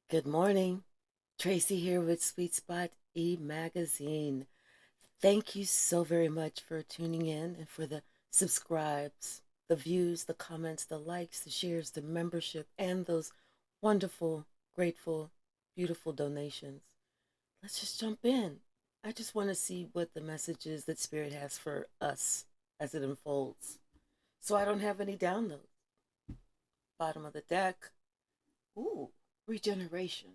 Good morning. Tracy here with Sweet Spot e-magazine. Thank you so very much for tuning in and for the subscribes, the views, the comments, the likes, the shares, the membership, and those wonderful, grateful, beautiful donations. Let's just jump in. I just want to see what the message is that Spirit has for us as it unfolds. So I don't have any downloads. Bottom of the deck. Ooh, regeneration.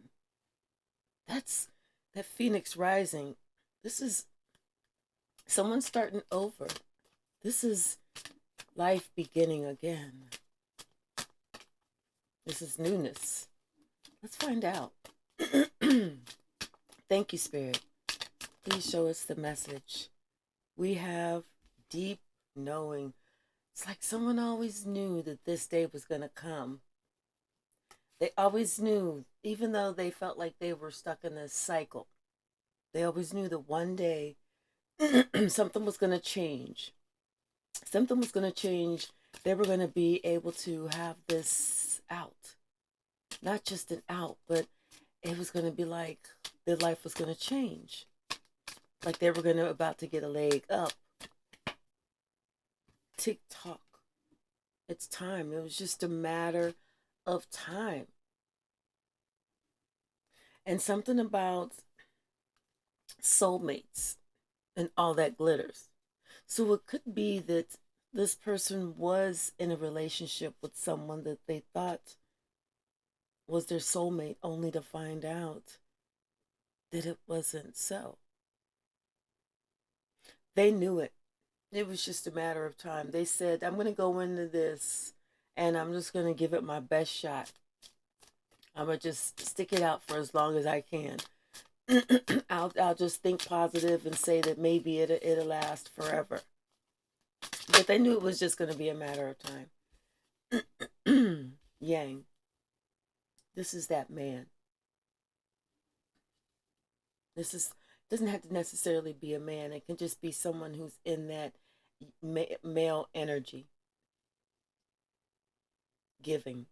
That's that Phoenix rising. This is someone starting over. This is life beginning again. This is newness. Let's find out. Thank you, Spirit. Please show us the message. We have deep knowing. It's like someone always knew that this day was going to come. They always knew, even though they felt like they were stuck in this cycle, they always knew that one day something was going to change. Something was going to change. They were going to be able to have this out. Not just an out, but it was going to be like their life was going to change. Like they were going to about to get a leg up. Tick tock. It's time. It was just a matter of time. And something about soulmates and all that glitters. So it could be that this person was in a relationship with someone that they thought was their soulmate, only to find out that it wasn't so. They knew it. It was just a matter of time. They said, I'm going to go into this and I'm just going to give it my best shot. I'm going to just stick it out for as long as I can. I'll just think positive and say that maybe it'll last forever. But they knew it was just going to be a matter of time. Yang, this is that man. This is doesn't have to necessarily be a man. It can just be someone who's in that male energy, giving.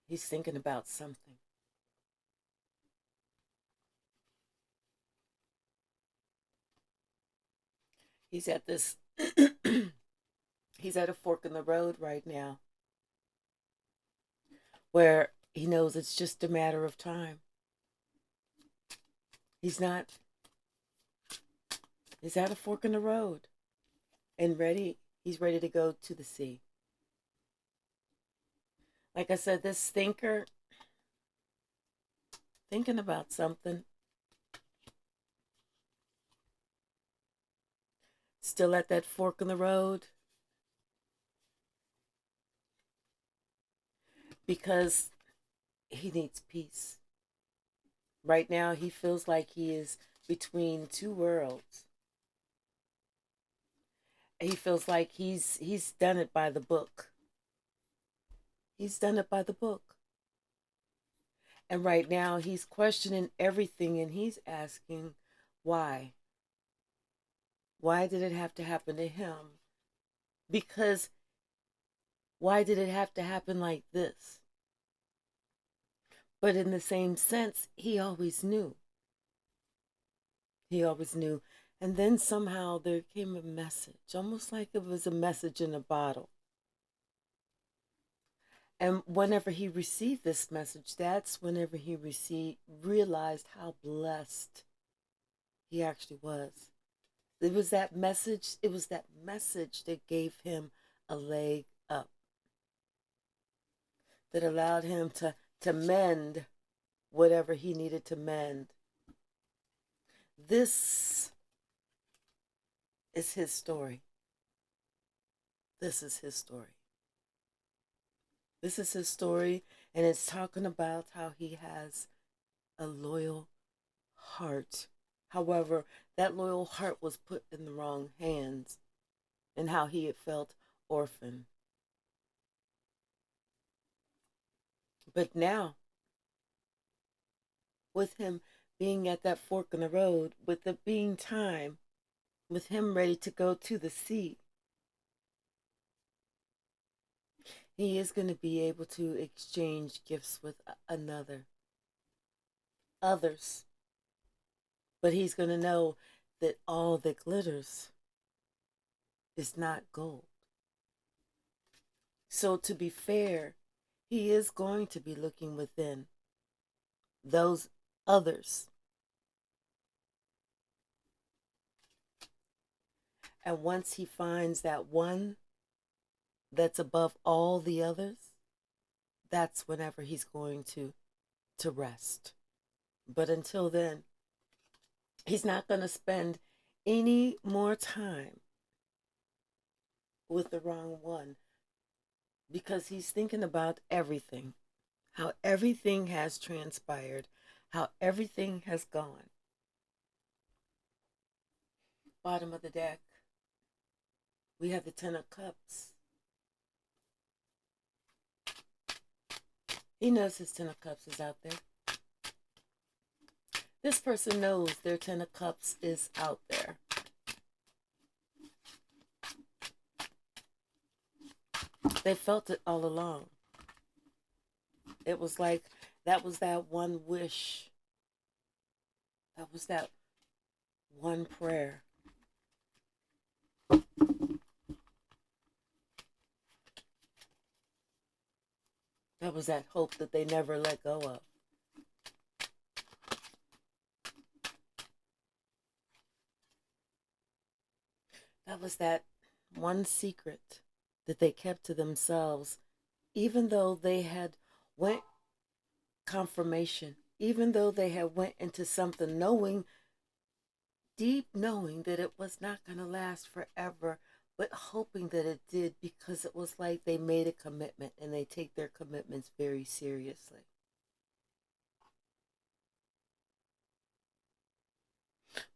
He's thinking about something. He's at this he's at a fork in the road right now where he knows it's just a matter of time. He's not he's at a fork in the road and he's ready to go to the sea. Like I said, this thinker thinking about something, still at that fork in the road, because he needs peace. Right now, he feels like he is between two worlds. He feels like he's done it by the book. He's done it by the book. And right now, he's questioning everything and he's asking, why? Why did it have to happen to him? Because why did it have to happen like this? But in the same sense, he always knew. He always knew. And then somehow there came a message, almost like it was a message in a bottle. And whenever he received this message, that's whenever he realized how blessed he actually was. It was that message that gave him a leg up, that allowed him to mend whatever he needed to mend. This is his story. This is his story. This is his story, and it's talking about how he has a loyal heart. However, that loyal heart was put in the wrong hands, and how he had felt orphaned. But now, with him being at that fork in the road, with it being time, with him ready to go to the sea, He is going to be able to exchange gifts with others, but he's going to know that all that glitters is not gold. So, to be fair, he is going to be looking within those others. And once he finds that one that's above all the others, that's whenever he's going to rest. But until then, he's not going to spend any more time with the wrong one, because he's thinking about everything, how everything has transpired, how everything has gone. Bottom of the deck, we have the Ten of Cups. He knows his Ten of Cups is out there. This person knows their Ten of Cups is out there. They felt it all along. It was like that was that one wish. That was that one prayer. That was that hope that they never let go of. That was that one secret that they kept to themselves, even though they had went confirmation, even though they had went into something knowing, deep knowing that it was not going to last forever, but hoping that it did, because it was like they made a commitment and they take their commitments very seriously.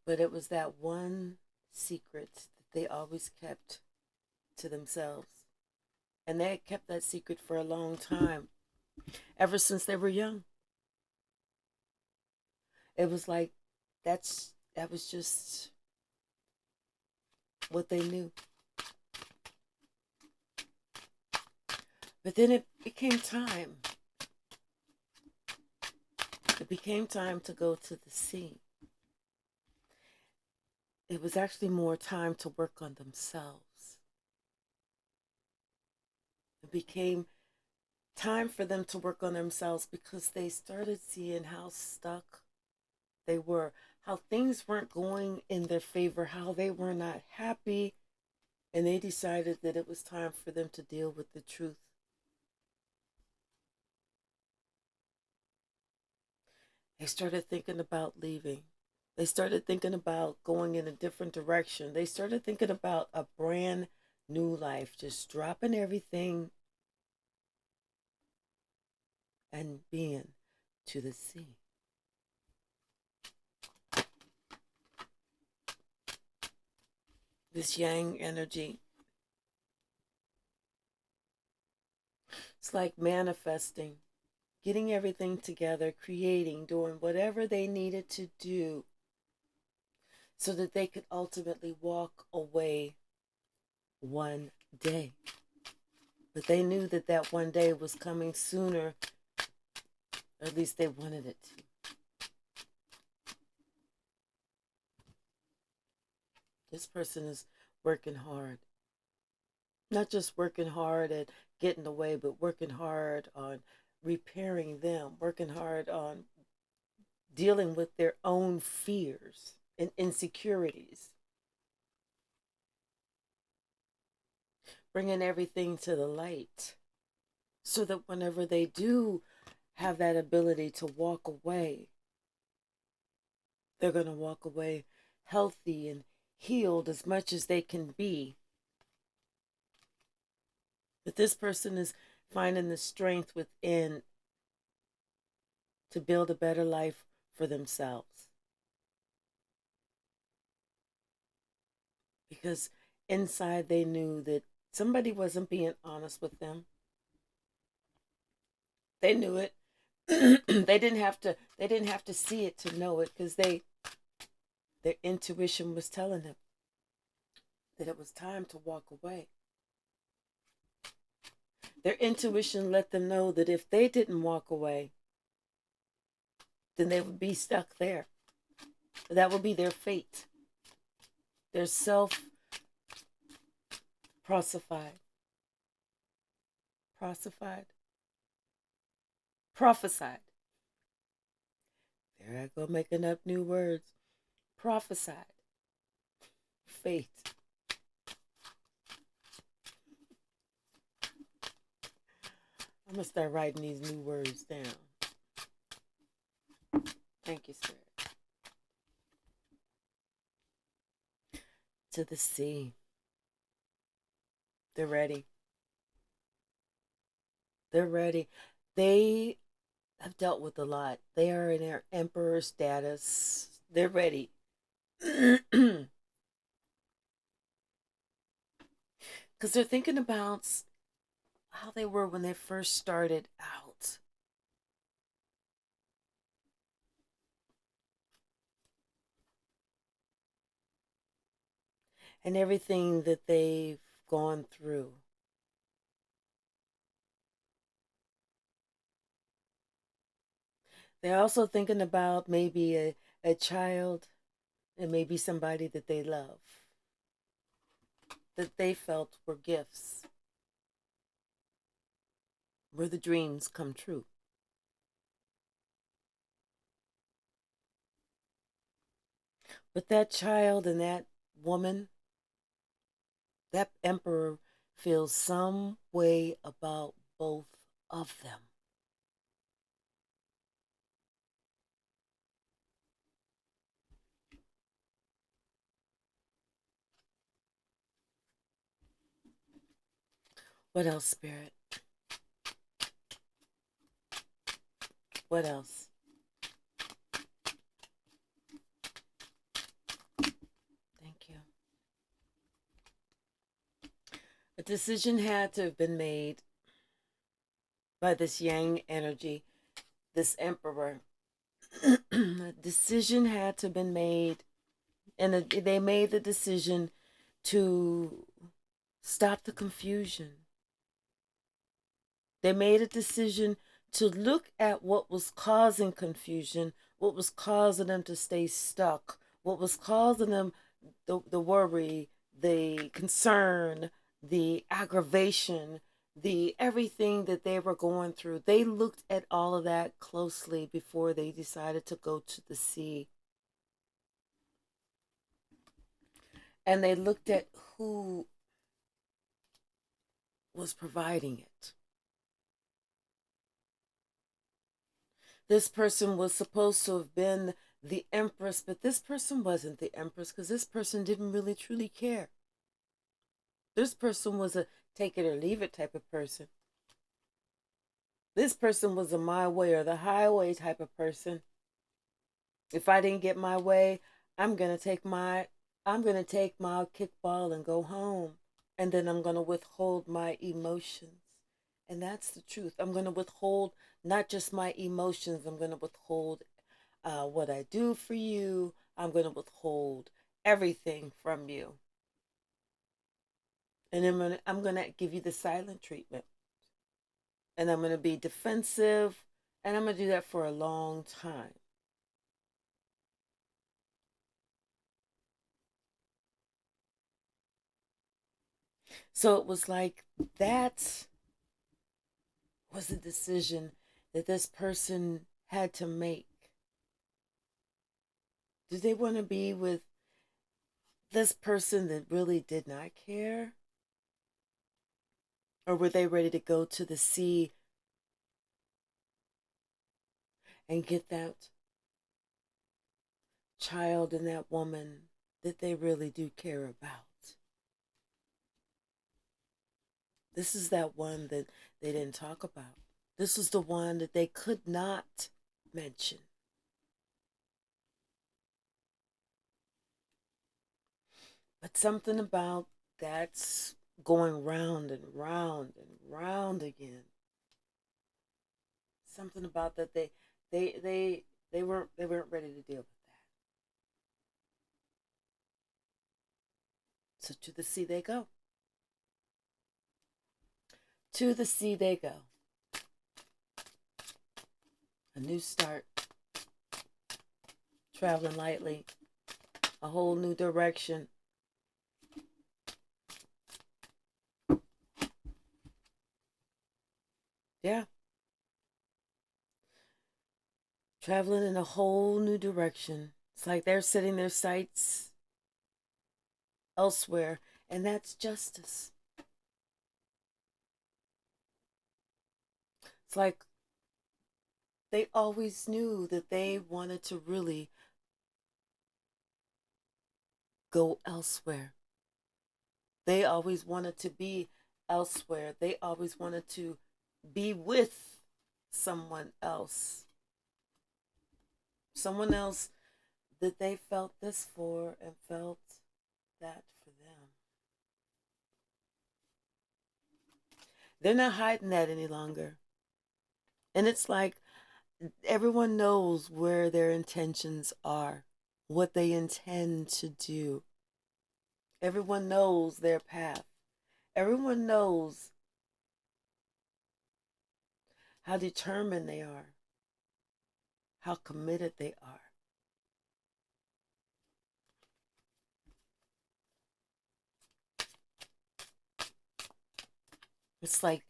But it was that one secret that they always kept to themselves. And they had kept that secret for a long time, ever since they were young. It was like that was just what they knew. But then it became time. It became time to go to the sea. It was actually more time to work on themselves. It became time for them to work on themselves, because they started seeing how stuck they were, how things weren't going in their favor, how they were not happy, and they decided that it was time for them to deal with the truth. They started thinking about leaving. They started thinking about going in a different direction. They started thinking about a brand new life, just dropping everything and being to the sea. This yang energy, it's like manifesting, getting everything together, creating, doing whatever they needed to do so that they could ultimately walk away one day. But they knew that that one day was coming sooner, or at least they wanted it to. This person is working hard. Not just working hard at getting away, but working hard on repairing them, working hard on dealing with their own fears and insecurities, bringing everything to the light so that whenever they do have that ability to walk away, they're going to walk away healthy and healed as much as they can be. But this person is finding the strength within to build a better life for themselves. Because inside they knew that somebody wasn't being honest with them. They knew it. they didn't have to see it to know it, because their intuition was telling them that it was time to walk away. Their intuition let them know that if they didn't walk away, then they would be stuck there. That would be their fate. Their self prophesied, prophesied, prophesied. There I go making up new words. Prophesied fate. I'm going to start writing these new words down. Thank you, Spirit. To the sea. They're ready. They're ready. They have dealt with a lot. They are in their emperor status. They're ready. Because they're thinking about how they were when they first started out. And everything that they've gone through. They're also thinking about maybe a child and maybe somebody that they love, that they felt were gifts, where the dreams come true. But that child and that woman, that emperor feels some way about both of them. What else, Spirit? What else? Thank you. A decision had to have been made by this yang energy, this emperor. A decision had to have been made, and they made the decision to stop the confusion. They made a decision to look at what was causing confusion, what was causing them to stay stuck, what was causing them the worry, the concern, the aggravation, the everything that they were going through. They looked at all of that closely before they decided to go to the sea. And they looked at who was providing it. This person was supposed to have been the empress, but this person wasn't the empress because this person didn't really truly care. This person was a take it or leave it type of person. This person was a my way or the highway type of person. If I didn't get my way, I'm gonna take my kickball and go home. And then I'm gonna withhold my emotions. And that's the truth. I'm gonna withhold not just my emotions, I'm gonna withhold what I do for you. I'm going to withhold everything from you. And I'm going to give you the silent treatment. And I'm going to be defensive. And I'm going to do that for a long time. So it was like that was a decision that this person had to make. Do they want to be with this person that really did not care? Or were they ready to go to the sea and get that child and that woman that they really do care about? This is that one that they didn't talk about. This is the one that they could not mention. But something about that's going round and round and round again. Something about that they weren't ready to deal with that. So to the sea they go. To the sea they go. A new start. Traveling lightly. A whole new direction. Yeah. Traveling in a whole new direction. It's like they're setting their sights elsewhere, and that's justice. It's like they always knew that they wanted to really go elsewhere. They always wanted to be elsewhere. They always wanted to be with someone else. Someone else that they felt this for and felt that for them. They're not hiding that any longer. And it's like everyone knows where their intentions are, what they intend to do. Everyone knows their path. Everyone knows how determined they are, how committed they are. It's like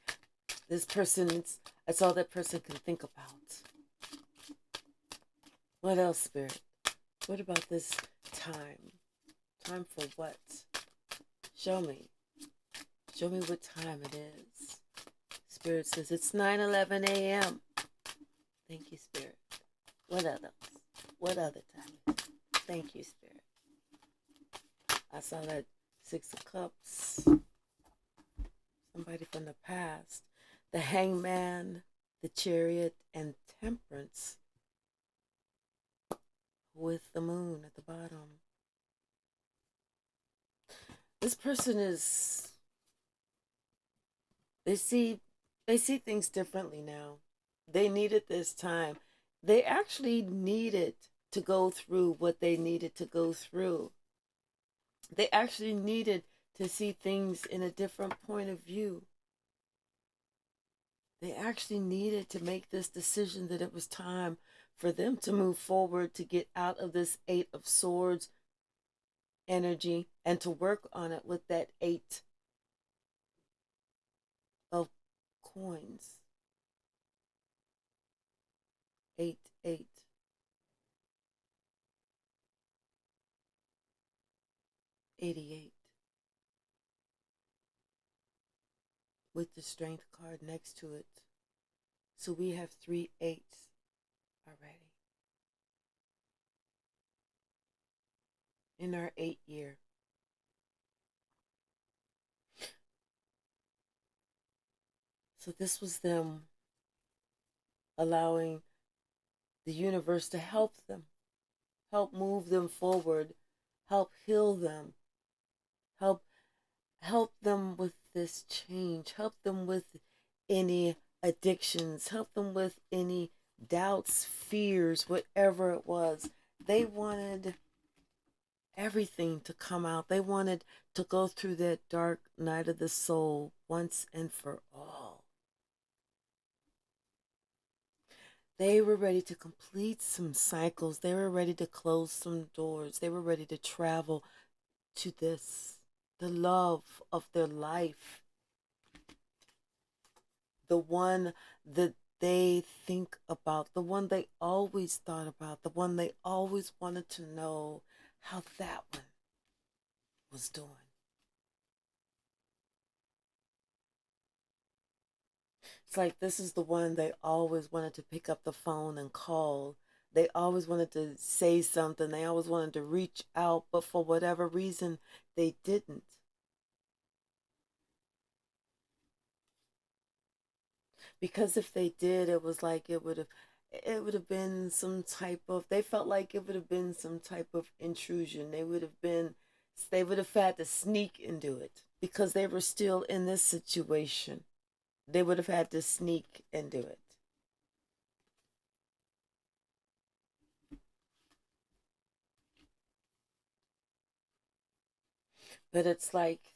this person, it's all that person can think about. What else, Spirit? What about this time? Time for what? Show me. Show me what time it is. Spirit says it's 9:11 a.m. Thank you, Spirit. What else? What other time? Thank you, Spirit. I saw that Six of Cups. Somebody from the past. The Hangman, the Chariot, and Temperance with the moon at the bottom. This person is, they see things differently now. They needed this time. They actually needed to go through what they needed to go through. They actually needed to see things in a different point of view. They actually needed to make this decision that it was time for them to move forward, to get out of this Eight of Swords energy and to work on it with that Eight of Coins. 8, 8. 88. With the Strength card next to it. So we have 3 8s already. In our 8th year. So this was them allowing the universe to help them, help move them forward, help heal them, help them with this change, help them with any addictions, help them with any doubts, fears, whatever it was. They wanted everything to come out. They wanted to go through that dark night of the soul once and for all. They were ready to complete some cycles. They were ready to close some doors. They were ready to travel to this, the love of their life, the one that they think about, the one they always thought about, the one they always wanted to know how that one was doing. It's like this is the one they always wanted to pick up the phone and call. They always wanted to say something. They always wanted to reach out, but for whatever reason, they didn't. Because if they did, it was like it would have been some type of, they felt like it would have been some type of intrusion. They would have had to sneak and do it because they were still in this situation. They would have had to sneak and do it. But it's like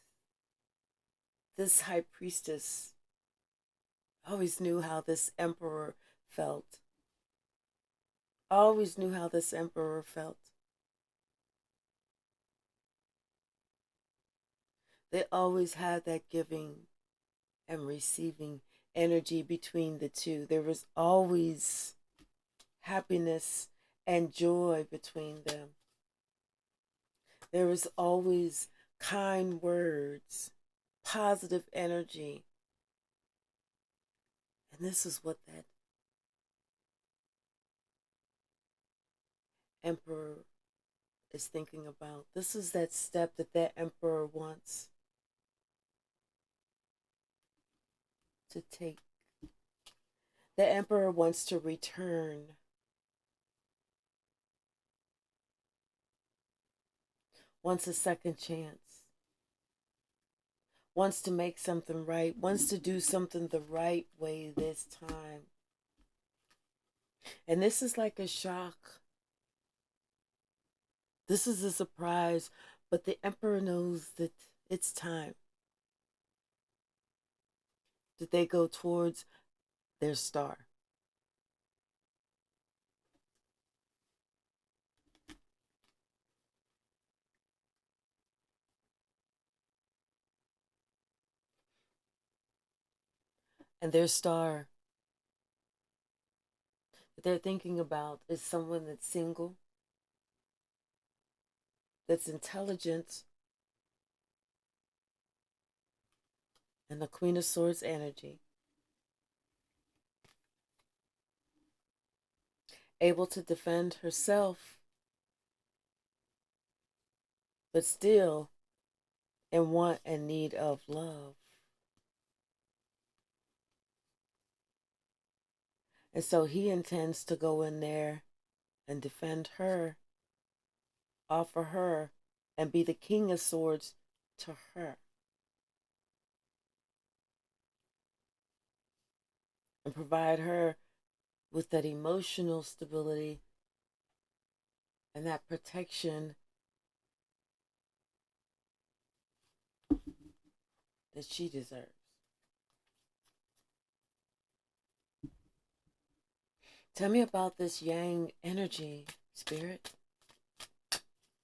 this high priestess I always knew how this emperor felt. I always knew how this emperor felt. They always had that giving and receiving energy between the two. There was always happiness and joy between them. There was always kind words, positive energy. And this is what that emperor is thinking about. This is that step that that emperor wants to take. The emperor wants to return, wants a second chance, wants to make something right, wants to do something the right way this time. And this is like a shock. This is a surprise, but the emperor knows that it's time. That they go towards their star. And their star that they're thinking about is someone that's single, that's intelligent, and the Queen of Swords energy, able to defend herself, but still in want and need of love. And so he intends to go in there and defend her, offer her, and be the King of Swords to her. And provide her with that emotional stability and that protection that she deserves. Tell me about this yang energy, Spirit.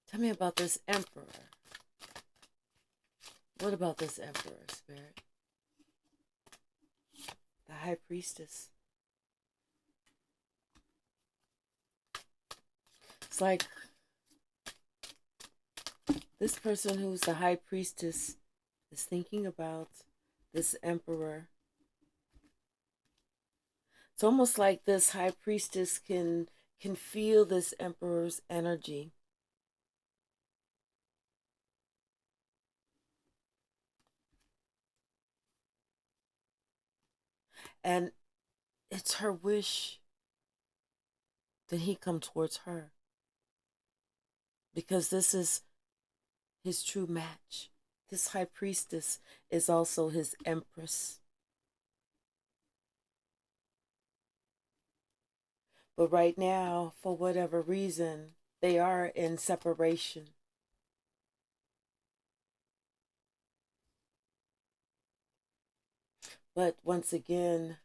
Tell me about this emperor. What about this emperor, Spirit? The high priestess. It's like this person who's the high priestess is thinking about this emperor. It's almost like this high priestess can feel this emperor's energy. And it's her wish that he come towards her. Because this is his true match. This high priestess is also his empress. But right now, for whatever reason, they are in separation. But once again,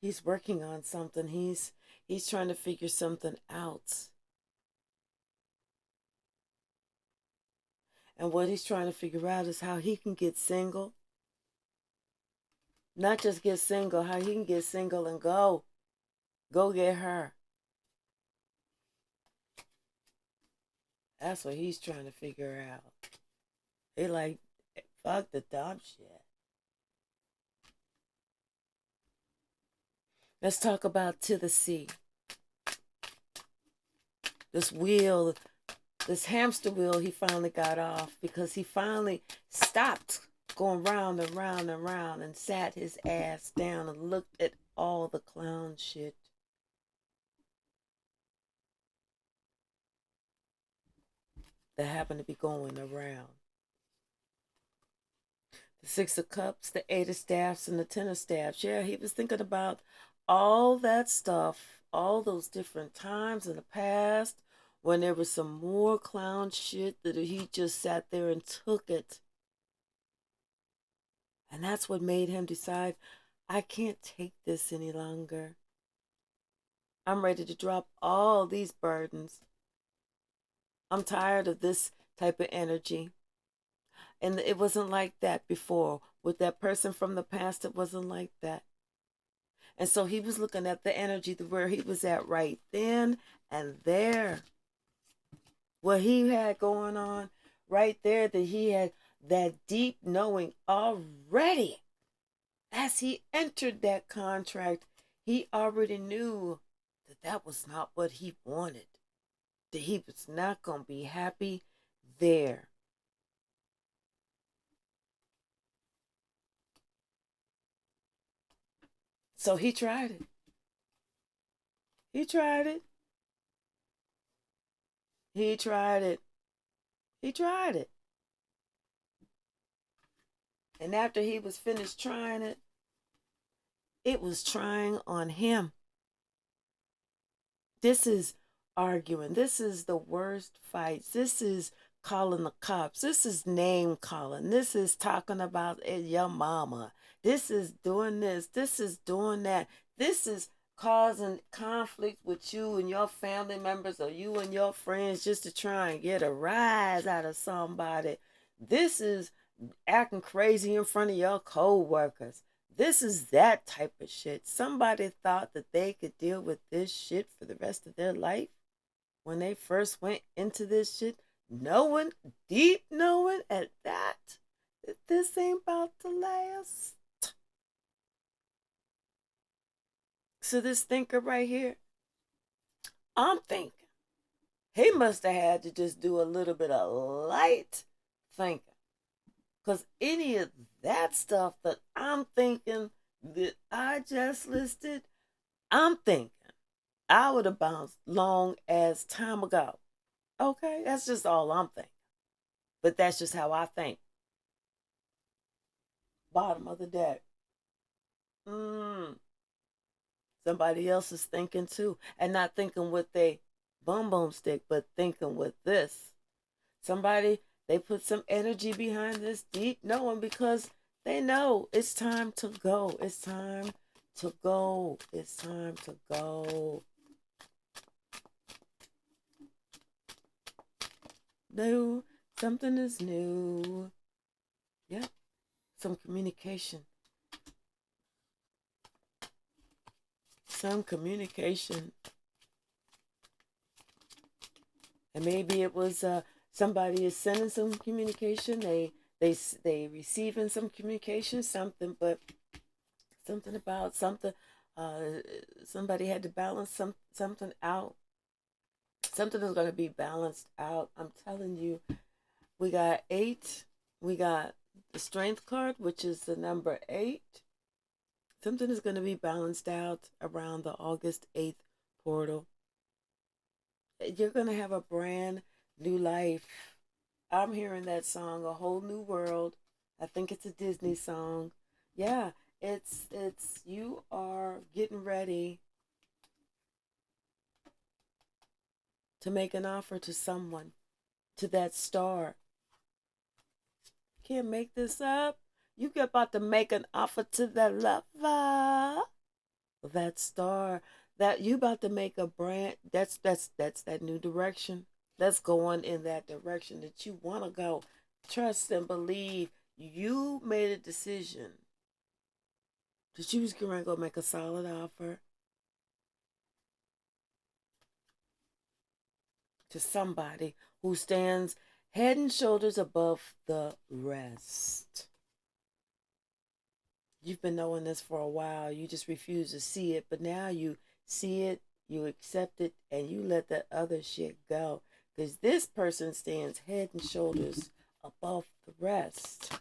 he's working on something. He's trying to figure something out. And what he's trying to figure out is how he can get single. Not just get single, how he can get single and go get her. That's what he's trying to figure out. They like, fuck the dumb shit. Let's talk about To the Sea. This wheel, this hamster wheel he finally got off because he finally stopped going round and round and round and sat his ass down and looked at all the clown shit. That happened to be going around. The Six of Cups, the Eight of Staffs, and the Ten of Staffs. Yeah, he was thinking about all that stuff, all those different times in the past when there was some more clown shit that he just sat there and took it. And that's what made him decide, I can't take this any longer. I'm ready to drop all these burdens. I'm tired of this type of energy. And it wasn't like that before. With that person from the past, it wasn't like that. And so he was looking at the energy where he was at right then and there. What he had going on right there, that he had that deep knowing already. As he entered that contract, he already knew that that was not what he wanted, that he was not going to be happy there. So he tried it. He tried it. He tried it. He tried it. And after he was finished trying it, it was trying on him. This is arguing. This is the worst fights. This is calling the cops. This is name calling. This is talking about your mama. This is doing this. This is doing that. This is causing conflict with you and your family members, or you and your friends, just to try and get a rise out of somebody. This is acting crazy in front of your co-workers. This is that type of shit. Somebody thought that they could deal with this shit for the rest of their life when they first went into this shit, knowing, deep knowing at that this ain't about to last. So this thinker right here, I'm thinking he must have had to just do a little bit of light thinking. Because any of that stuff that I'm thinking that I just listed, I'm thinking I would have bounced long as time ago. Okay, that's just all I'm thinking. But that's just how I think. Bottom of the deck. Mm, somebody else is thinking too. And not thinking with a boom boom stick, but thinking with this. Somebody, they put some energy behind this deep knowing, because they know it's time to go. It's time to go. It's time to go. New. Something is new. Yeah. Some communication. Some communication. And maybe it was somebody is sending some communication. They receiving some communication, something, but something about something. Somebody had to balance something out. Something is going to be balanced out. I'm telling you, we got 8. We got the strength card, which is the number 8. Something is going to be balanced out around the August 8th portal. You're going to have a brand new life. I'm hearing that song, A Whole New World. I think it's a Disney song. Yeah, it's you are getting ready to make an offer to someone, to that star. Can't make this up. You get about to make an offer to that lover, that star. That you about to make a brand. That's that new direction. That's going in that direction that you want to go. Trust and believe. You made a decision that you was going to go make a solid offer to somebody who stands head and shoulders above the rest. You've been knowing this for a while. You just refuse to see it, but now you see it, you accept it, and you let that other shit go. Because this person stands head and shoulders above the rest.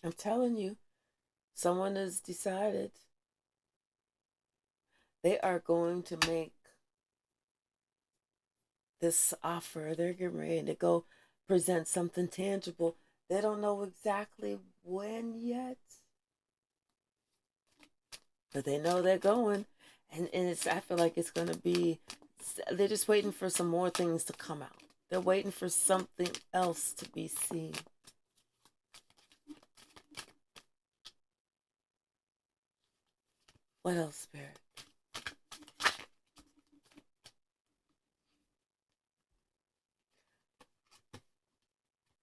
I'm telling you, someone has decided they are going to make this offer. They're getting ready to go present something tangible. They don't know exactly when yet, but they know they're going. And it's, I feel like it's going to be, they're just waiting for some more things to come out. They're waiting for something else to be seen. What else, Spirit?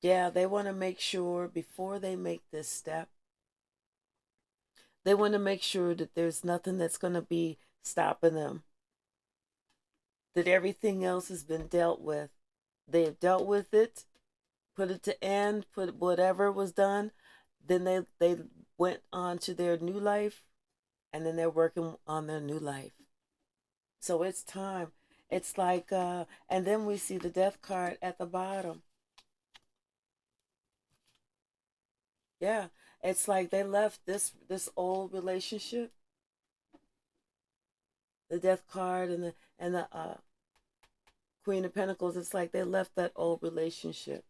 Yeah, they want to make sure before they make this step, they want to make sure that there's nothing that's going to be stopping them, that everything else has been dealt with. They have dealt with it, put it to end, put whatever was done. Then they went on to their new life, and then they're working on their new life. So it's time. It's like, and then we see the death card at the bottom. Yeah, it's like they left this old relationship, the death card and the Queen of Pentacles. It's like they left that old relationship.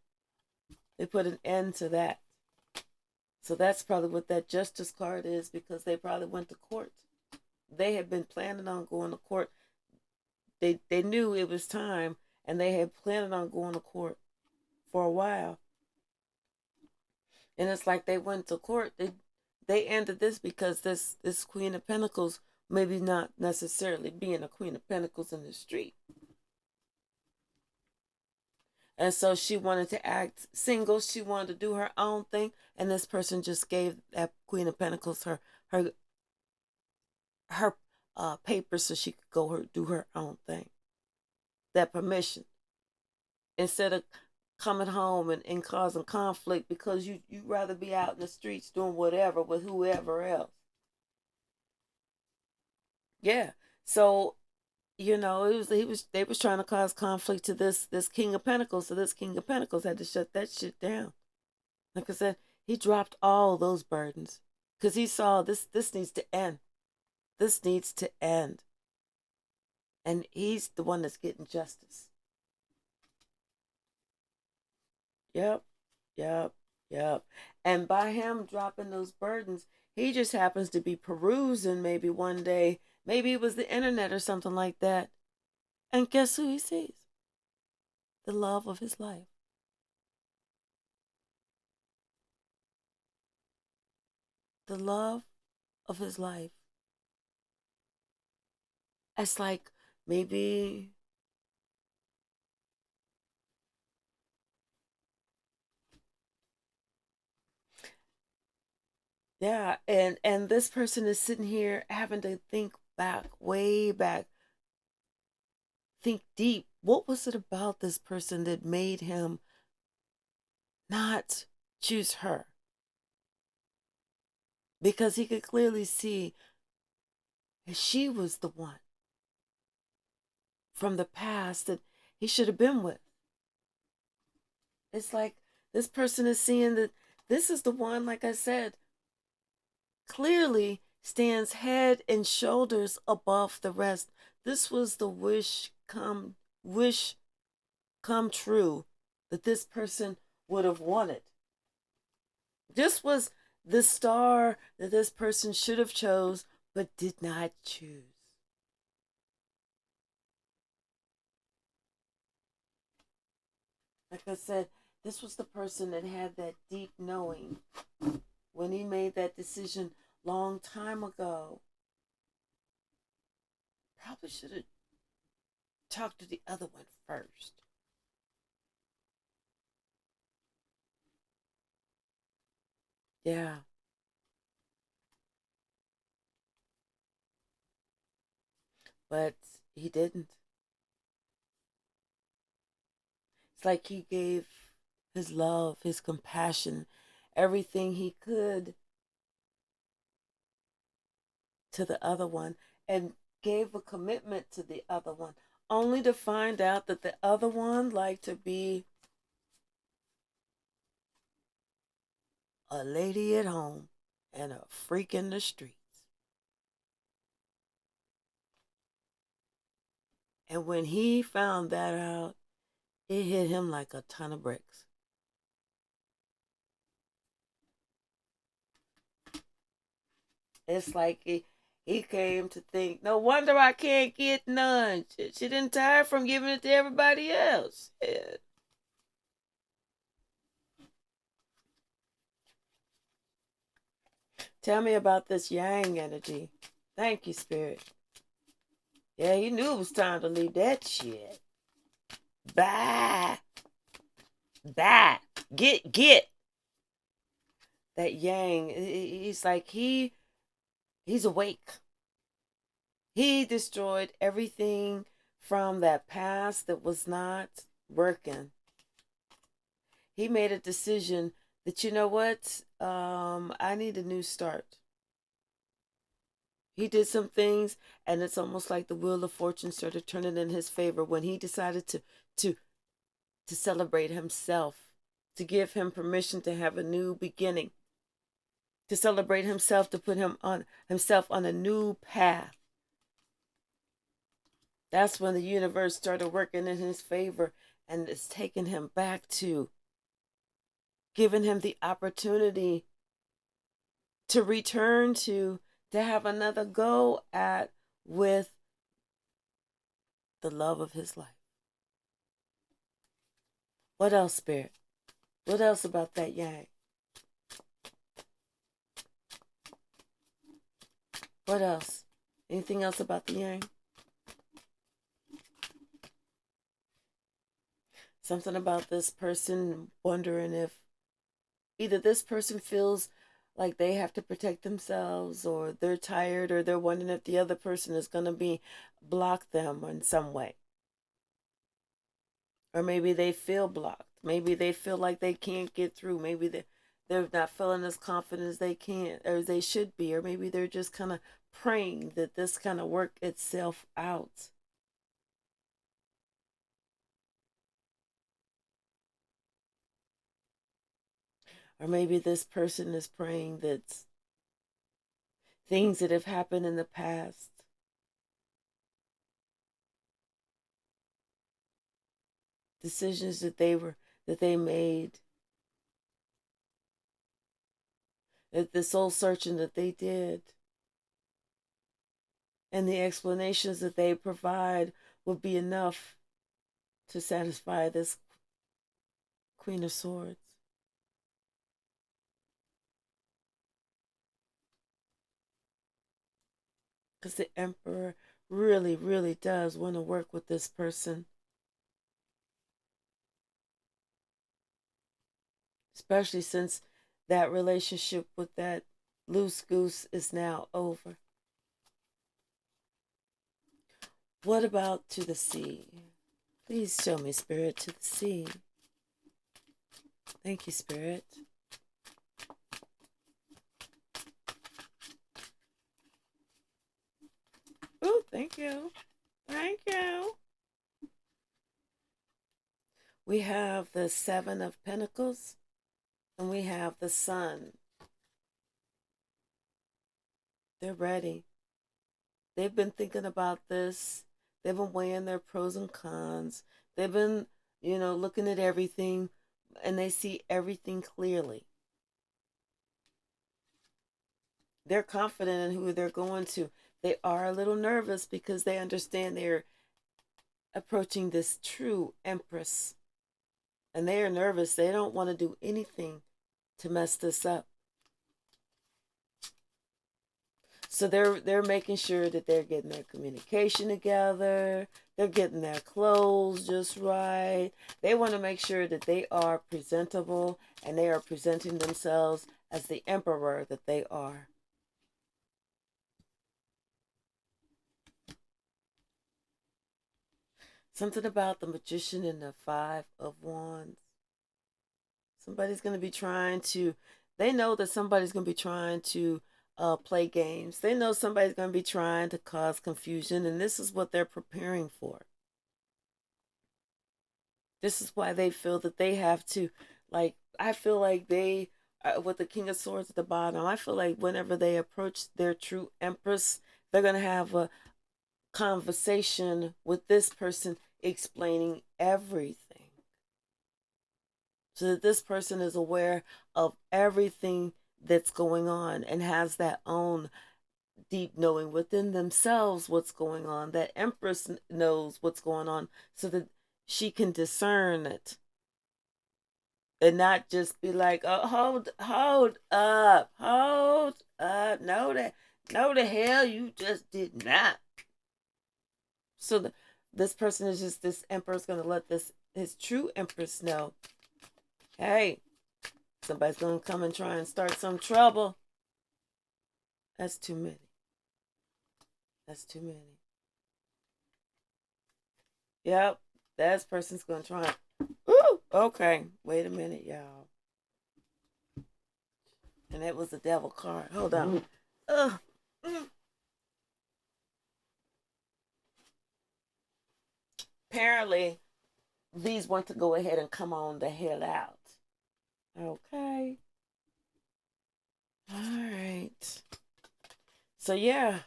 They put an end to that. So that's probably what that Justice card is, because they probably went to court. They had been planning on going to court. They knew it was time, and they had planned on going to court for a while. And it's like they went to court. They ended this because this Queen of Pentacles, maybe not necessarily being a Queen of Pentacles in the street. And so she wanted to act single. She wanted to do her own thing. And this person just gave that Queen of Pentacles her papers so she could go do her own thing. That permission. Instead of coming home and causing conflict because you rather be out in the streets doing whatever with whoever else. Yeah. So, they was trying to cause conflict to this King of Pentacles. So this King of Pentacles had to shut that shit down. Like I said, he dropped all those burdens because he saw this needs to end. This needs to end. And he's the one that's getting justice. Yep. Yep. Yep. And by him dropping those burdens, he just happens to be perusing maybe one day. Maybe it was the internet or something like that. And guess who he sees? The love of his life. The love of his life. It's like maybe, yeah, and this person is sitting here having to think back, way back, think deep. What was it about this person that made him not choose her? Because he could clearly see that she was the one from the past that he should have been with. It's like this person is seeing that this is the one, like I said, clearly stands head and shoulders above the rest. This was the wish come true that this person would have wanted. This was the star that this person should have chose but did not choose. Like I said, this was the person that had that deep knowing when he made that decision long time ago. Probably should have talked to the other one first. Yeah. But he didn't. It's like he gave his love, his compassion, everything he could to the other one, and gave a commitment to the other one, only to find out that the other one liked to be a lady at home and a freak in the streets. And when he found that out, it hit him like a ton of bricks. It's like he came to think, no wonder I can't get none. She didn't tire from giving it to everybody else. Yeah. Tell me about this yang energy Thank you, Spirit. Yeah, he knew it was time to leave that shit. Bye. Bye. Get. That Yang, he's like, he's awake. He destroyed everything from that past that was not working. He made a decision that, you know what, I need a new start. He did some things, and it's almost like the wheel of fortune started turning in his favor when he decided to to celebrate himself, to give him permission to have a new beginning, to celebrate himself, to put himself on a new path. That's when the universe started working in his favor, and it's taken him back to giving him the opportunity to return to have another go at with the love of his life. What else, Spirit? What else about that Yang? What else? Anything else about the Yang? Something about this person wondering if either this person feels like they have to protect themselves, or they're tired, or they're wondering if the other person is going to block them in some way. Or maybe they feel blocked. Maybe they feel like they can't get through. Maybe they're not feeling as confident as they can or as they should be. Or maybe they're just kind of praying that this kind of work itself out. Or maybe this person is praying that things that have happened in the past, decisions that they made, that the soul searching that they did, and the explanations that they provide will be enough to satisfy this Queen of Swords. Because the Emperor really, really does want to work with this person. Especially since that relationship with that loose goose is now over. What about to the sea? Please show me, Spirit, to the sea. Thank you, Spirit. Oh, thank you. Thank you. We have the Seven of Pentacles, and we have the Sun. They're ready. They've been thinking about this. They've been weighing their pros and cons. They've been, looking at everything, and they see everything clearly. They're confident in who they're going to. They are a little nervous because they understand they're approaching this true Empress. And they are nervous. They don't want to do anything to mess this up. So they're making sure that they're getting their communication together. They're getting their clothes just right. They want to make sure that they are presentable and they are presenting themselves as the emperor that they are. Something about the Magician and the Five of Wands. Somebody's going to be trying to, they know that somebody's going to be trying to play games. They know somebody's going to be trying to cause confusion, and this is what they're preparing for. This is why they feel that they have to, like, I feel like they, with the King of Swords at the bottom, I feel like whenever they approach their true Empress, they're going to have a conversation with this person explaining everything. So that this person is aware of everything that's going on and has that own deep knowing within themselves what's going on. That Empress knows what's going on so that she can discern it and not just be like, oh, hold up. No, No, the hell you just did not. So this person is just, this emperor's going to let his true empress know, hey, somebody's going to come and try and start some trouble. That's too many. That's too many. Yep, that person's going to try. Ooh, okay, wait a minute, y'all. And it was the devil card. Hold on. Apparently, these want to go ahead and come on the hell out. Okay. All right. So yeah,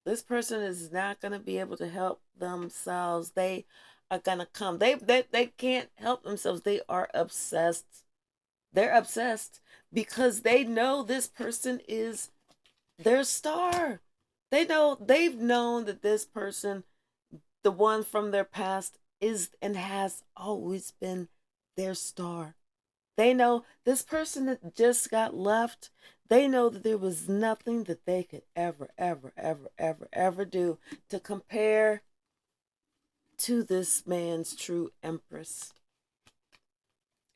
this person is not going to be able to help themselves. They are going to come. They can't help themselves. They are obsessed. They're obsessed because they know this person is their star. They've known that this person, the one from their past, is and has always been their star. They know this person that just got left, they know that there was nothing that they could ever do to compare to this man's true empress.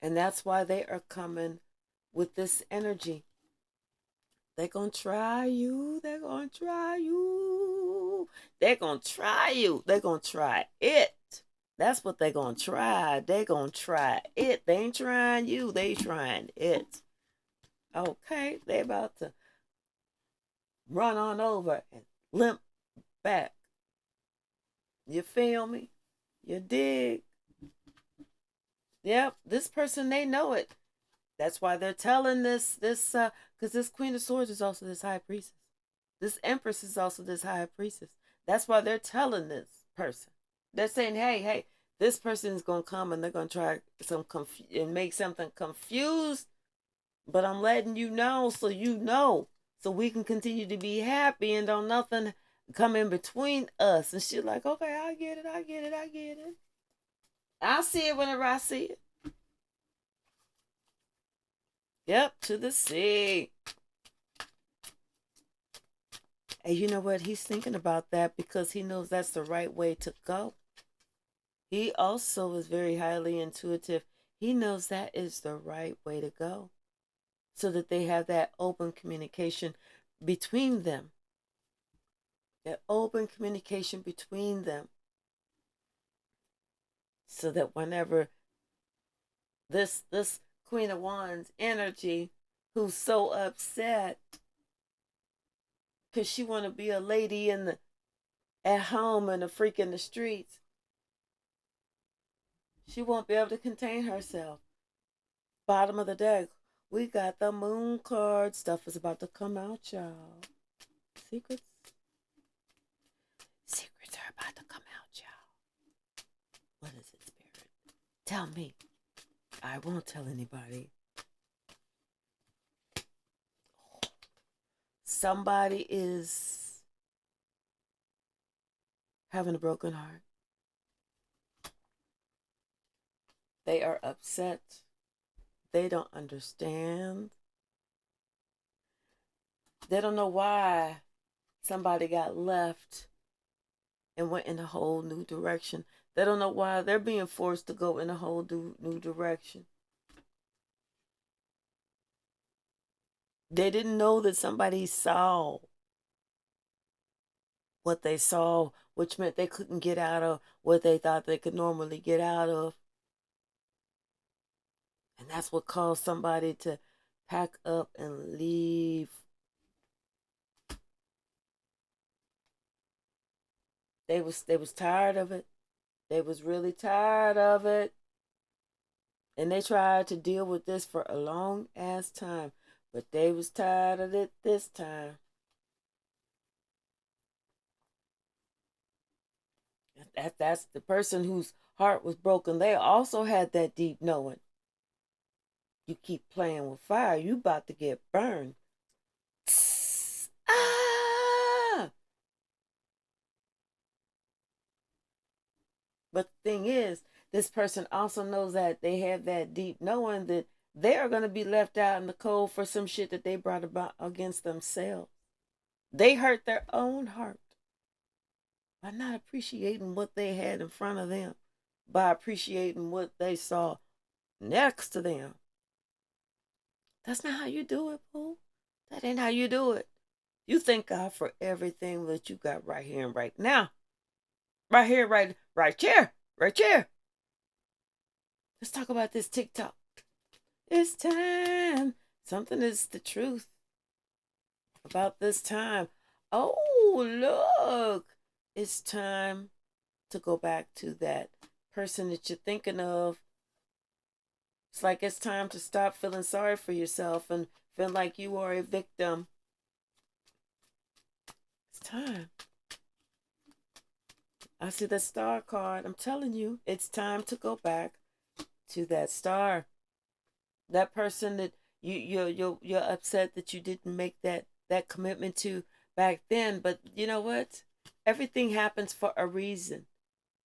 And that's why they are coming with this energy. They're going to try you. They're going to try you. They're going to try you. They're going to try it. That's what they're going to try. They're going to try it. They ain't trying you. They trying it. Okay, they about to run on over and limp back. You feel me? You dig? Yep, this person, they know it. That's why they're telling because this Queen of Swords is also this High Priestess. This Empress is also this High Priestess. That's why they're telling this person. They're saying, hey, this person is going to come and they're going to try and make something confused. But I'm letting you know so you know. So we can continue to be happy and don't nothing come in between us. And she's like, okay, I get it. I'll see it whenever I see it. Yep, to the sea. And you know what? He's thinking about that because he knows that's the right way to go. He also is very highly intuitive. He knows that is the right way to go so that they have that open communication between them. That open communication between them. So that whenever this Queen of Wands energy, who's so upset because she want to be a lady at home and a freak in the streets, she won't be able to contain herself. Bottom of the deck, we got the moon card. Stuff is about to come out, y'all. Secrets are about to come out, y'all. What is it, Spirit? Tell me. I won't tell anybody. Somebody is having a broken heart. They are upset. They don't understand. They don't know why somebody got left and went in a whole new direction. They don't know why they're being forced to go in a whole new direction. They didn't know that somebody saw what they saw, which meant they couldn't get out of what they thought they could normally get out of. And that's what caused somebody to pack up and leave. They was tired of it. They was really tired of it. And they tried to deal with this for a long ass time. But they was tired of it this time. That's the person whose heart was broken. They also had that deep knowing. You keep playing with fire, you about to get burned. Ah! But the thing is, this person also knows that they have that deep knowing that they are going to be left out in the cold for some shit that they brought about against themselves. They hurt their own heart by not appreciating what they had in front of them, by appreciating what they saw next to them. That's not how you do it, boo. That ain't how you do it. You thank God for everything that you got right here and right now. Right here, right here, right here. Let's talk about this TikTok. It's time. Something is the truth about this time. Oh, look. It's time to go back to that person that you're thinking of. It's like it's time to stop feeling sorry for yourself and feel like you are a victim. It's time. I see the star card. I'm telling you, it's time to go back to that star. That person that you're upset that you didn't make that commitment to back then. But you know what? Everything happens for a reason,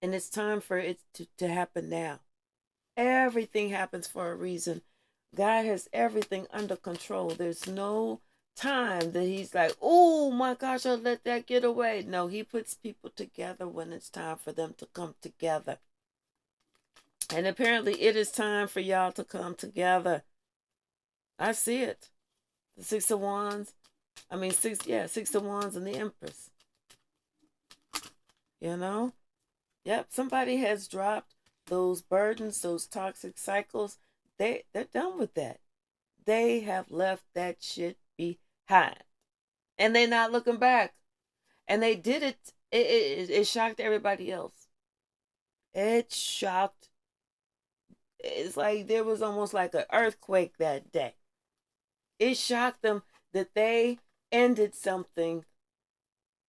and it's time for it to happen now. Everything happens for a reason. God has everything under control. There's no time that he's like, oh my gosh, I'll let that get away. No, he puts people together when it's time for them to come together. And apparently it is time for y'all to come together. I see it. The Six of Wands. I mean, Six of Wands and the Empress. You know? Yep, somebody has dropped those burdens, those toxic cycles. They're done with that. They have left that shit behind. And they're not looking back. And they did it. It shocked everybody else. It shocked. It's like there was almost like an earthquake that day. It shocked them that they ended something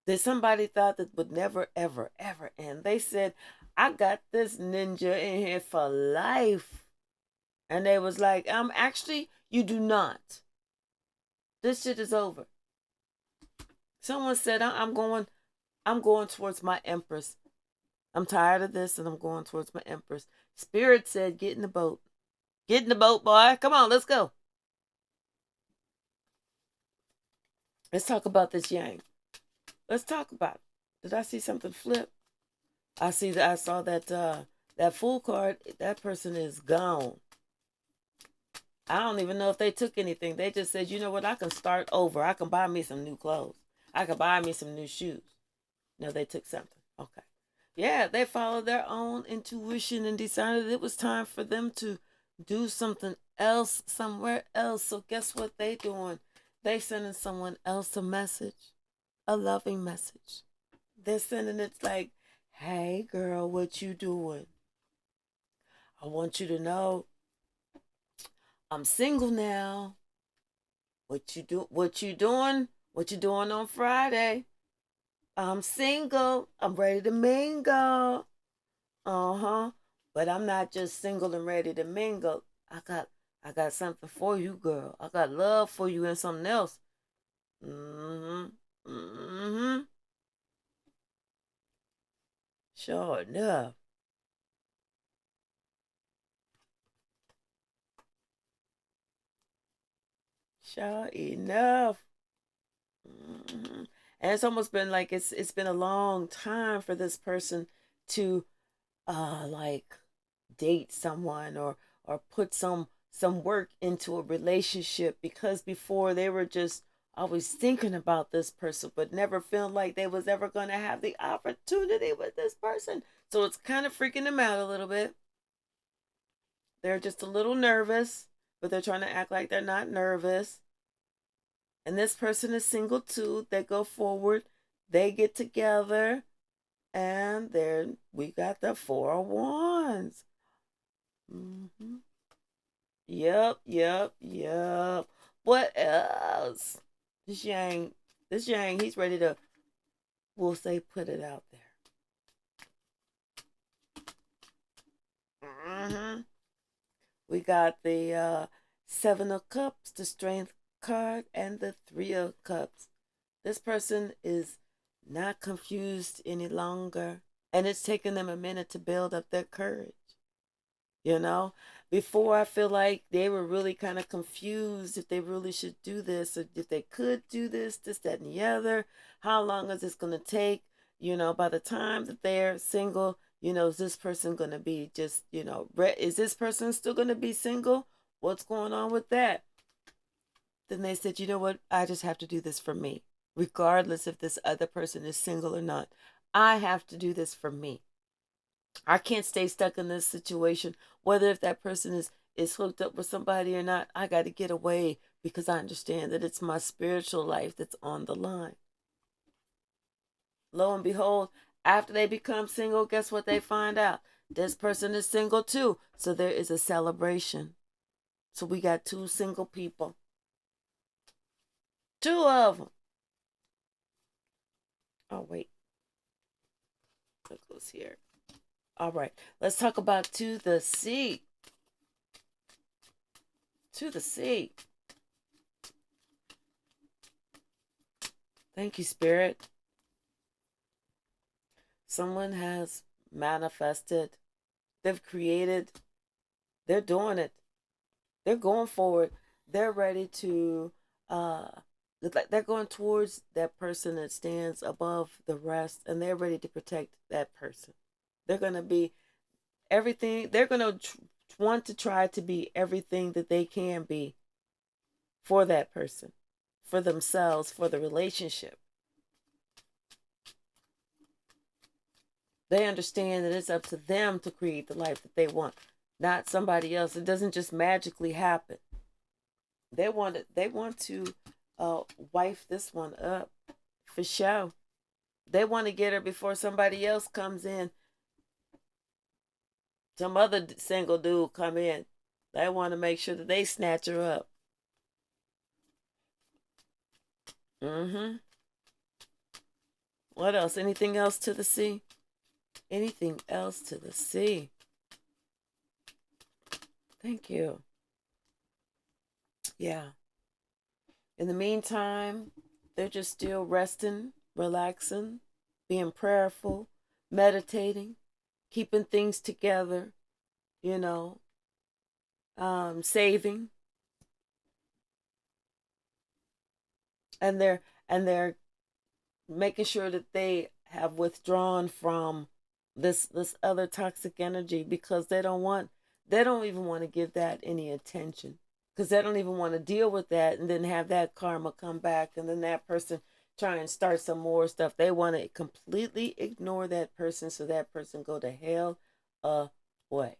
that somebody thought that would never, ever, ever end. They said, I got this ninja in here for life. And they was like, actually, you do not. This shit is over. Someone said, I'm going towards my Empress. I'm tired of this and I'm going towards my Empress. Spirit said, get in the boat. Get in the boat, boy. Come on, let's go. Let's talk about this yang. Let's talk about it. Did I see something flip? I saw that Fool card. That person is gone. I don't even know if they took anything. They just said, you know what, I can start over. I can buy me some new clothes. I can buy me some new shoes. No, they took something. Okay. Yeah, they followed their own intuition and decided it was time for them to do something else somewhere else. So guess what they doing? They sending someone else a message, a loving message. They're sending it like, hey girl, what you doing? I want you to know I'm single now. What you do? What you doing? What you doing on Friday? I'm single. I'm ready to mingle. Uh-huh. But I'm not just single and ready to mingle. I got something for you, girl. I got love for you and something else. Mm-hmm. Mm-hmm. Sure enough. Sure enough. Mm-hmm. And it's almost been like it's been a long time for this person to like date someone or put some work into a relationship, because before they were just always thinking about this person but never feeling like they was ever going to have the opportunity with this person. So it's kind of freaking them out a little bit. They're just a little nervous, but they're trying to act like they're not nervous. And this person is single too. They go forward, they get together, and then we got the Four of Wands. Mm-hmm. Yep. What else? This Yang, he's ready to, we'll say, put it out there. Mm-hmm. We got the Seven of Cups, the Strength card, and the Three of Cups. This person is not confused any longer, and it's taken them a minute to build up their courage. You know, Before, I feel like they were really kind of confused if they really should do this, or if they could do this, that, and the other. How long is this going to take? By the time that they're single, is this person going to be just, is this person still going to be single? What's going on with that? Then they said, you know what? I just have to do this for me, regardless if this other person is single or not. I have to do this for me. I can't stay stuck in this situation, whether if that person is hooked up with somebody or not. I got to get away because I understand that it's my spiritual life that's on the line. Lo and behold, after they become single, guess what they find out? This person is single too. So there is a celebration. So we got two single people. Two of them. Oh, wait. What goes here? All right. Let's talk about To the Sea. To the Sea. Thank you, Spirit. Someone has manifested. They've created. They're doing it. They're going forward. They're ready to, they're going towards that person that stands above the rest, and they're ready to protect that person. They're going to be everything. They're going to want to try to be everything that they can be for that person, for themselves, for the relationship. They understand that it's up to them to create the life that they want, not somebody else. It doesn't just magically happen. They want to wife this one up for sure. They want to get her before somebody else comes in. Some other single dude come in. They want to make sure that they snatch her up. What else? Anything else to the sea? Anything else to the sea? Thank you. Yeah. In the meantime, they're just still resting, relaxing, being prayerful, meditating, keeping things together, saving. And they're making sure that they have withdrawn from this other toxic energy, because they don't even want to give that any attention, because they don't even want to deal with that and then have that karma come back, and then that person try and start some more stuff. They want to completely ignore that person, so that person go to hell away.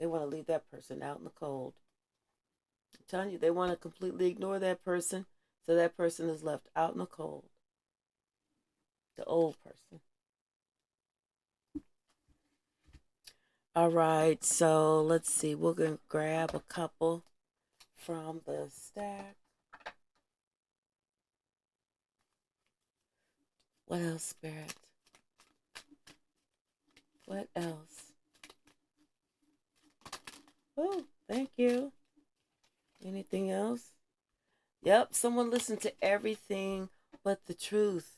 They want to leave that person out in the cold. I'm telling you, they want to completely ignore that person, so that person is left out in the cold. The old person. All right, so let's see. We're going to grab a couple from the stack. What else, Spirit? What else? Oh, thank you. Anything else? Yep, someone listened to everything but the truth.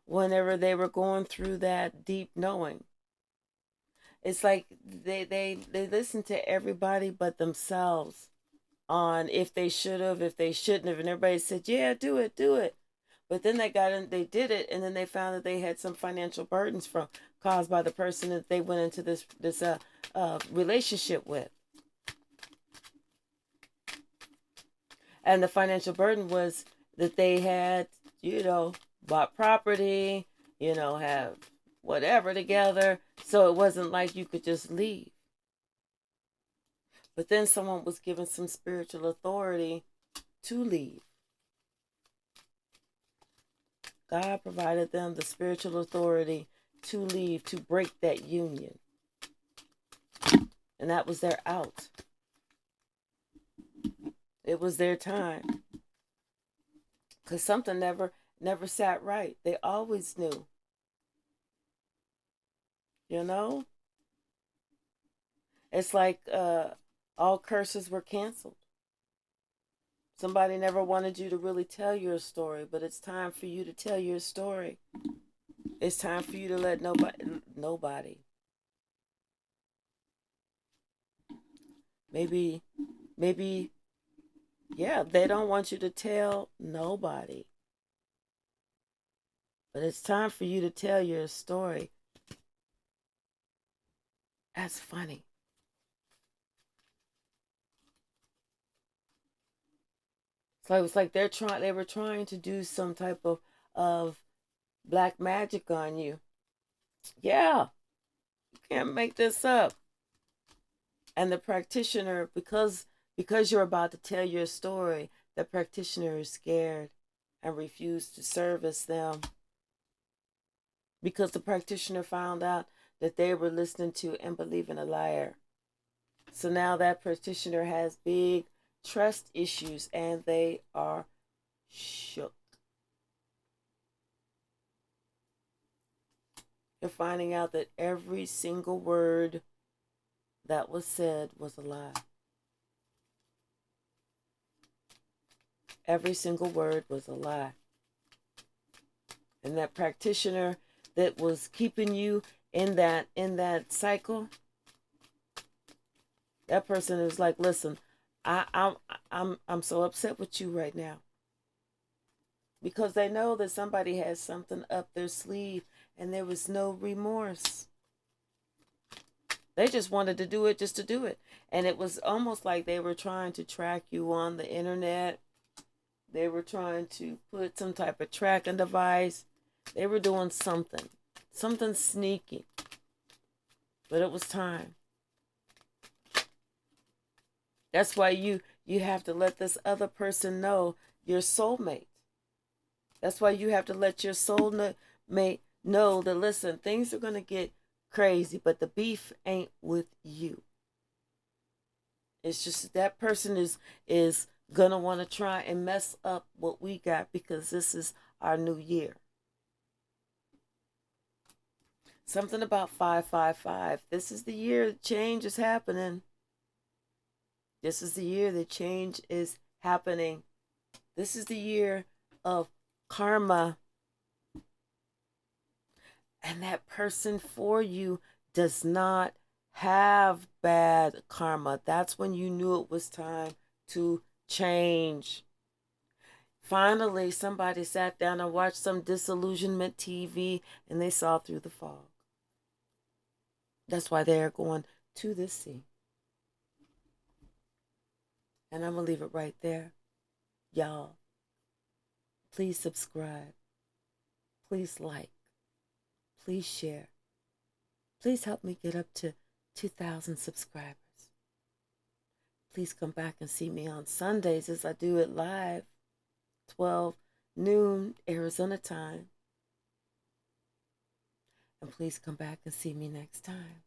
Whenever they were going through that deep knowing. It's like they listened to everybody but themselves on if they should have, if they shouldn't have, and everybody said, yeah, do it. But then they did it, and then they found that they had some financial burdens caused by the person that they went into this relationship with. And the financial burden was that they had, bought property, have whatever together. So it wasn't like you could just leave. But then someone was given some spiritual authority to leave. God provided them the spiritual authority to leave, to break that union. And that was their out. It was their time. Because something never sat right. They always knew. It's like all curses were canceled. Somebody never wanted you to really tell your story, but it's time for you to tell your story. It's time for you to let nobody. Maybe, maybe, yeah, they don't want you to tell nobody. But it's time for you to tell your story. That's funny. So it was like they were trying to do some type of black magic on you. Yeah, you can't make this up. And the practitioner, because you're about to tell your story, the practitioner is scared and refused to service them because the practitioner found out that they were listening to and believing a liar. So now that practitioner has big trust issues and they are shook. You're finding out that every single word that was said was a lie. Every single word was a lie. And that practitioner that was keeping you in that cycle, that person is like, listen, I'm so upset with you right now. Because they know that somebody has something up their sleeve and there was no remorse. They just wanted to do it just to do it. And it was almost like they were trying to track you on the internet. They were trying to put some type of tracking device. They were doing something sneaky. But it was time. That's why you have to let this other person know, your soulmate. That's why you have to let your soulmate know that, listen, things are going to get crazy, but the beef ain't with you. It's just that person is going to want to try and mess up what we got because this is our new year. Something about 555. This is the year change is happening. This is the year that change is happening. This is the year of karma. And that person for you does not have bad karma. That's when you knew it was time to change. Finally, somebody sat down and watched some disillusionment TV and they saw through the fog. That's why they're going to the sea. And I'm going to leave it right there. Y'all, please subscribe. Please like. Please share. Please help me get up to 2,000 subscribers. Please come back and see me on Sundays as I do it live, 12 noon Arizona time. And please come back and see me next time.